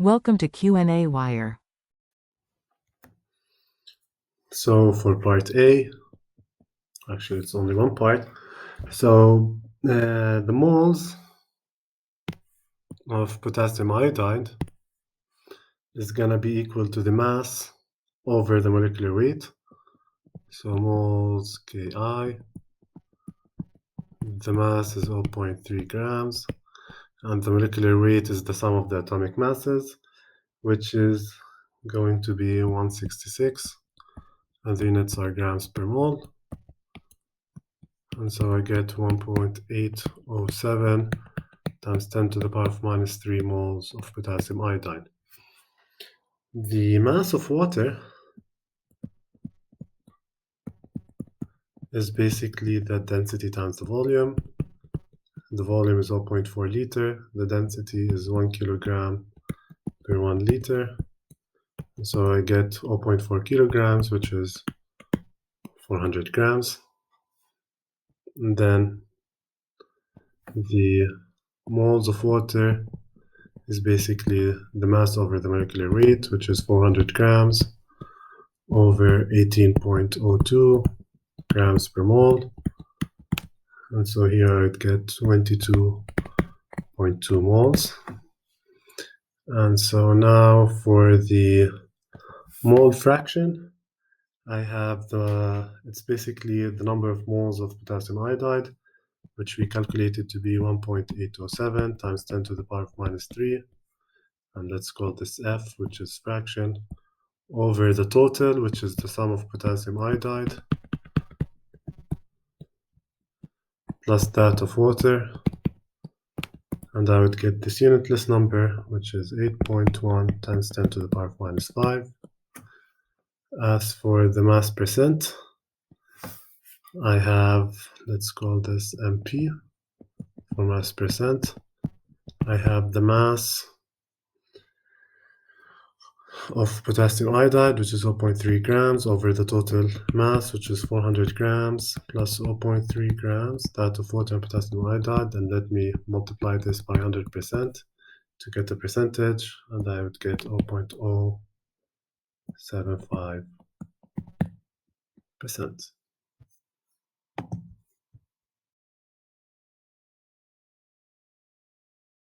Welcome to qnawire. So for part A, actually it's only one part. So the moles of potassium iodide is gonna be equal to the mass over the molecular weight. So moles Ki, the mass is 0.3 grams, and the molecular weight is the sum of the atomic masses, which is going to be 166, and the units are grams per mole. And so I get 1.807 times 10 to the power of minus 3 moles of potassium iodide. The mass of water is basically the density times the volume. The volume is 0.4 liter. The density is 1 kilogram per 1 liter. So I get 0.4 kilograms, which is 400 grams. And then the moles of water is basically the mass over the molecular weight, which is 400 grams over 18.02 grams per mole. And so here I'd get 22.2 moles. And so now for the mole fraction, I have it's basically the number of moles of potassium iodide, which we calculated to be 1.807 times 10 to the power of minus 3. And let's call this F, which is fraction, over the total, which is the sum of potassium iodide, plus that of water. And I would get this unitless number, which is 8.1 times 10 to the power of minus 5. As for the mass percent, I have, let's call this MP for mass percent. I have the mass of potassium iodide, which is 0.3 grams, over the total mass, which is 400 grams, plus 0.3 grams, that of water and potassium iodide. And let me multiply this by 100% to get the percentage, and I would get 0.075%.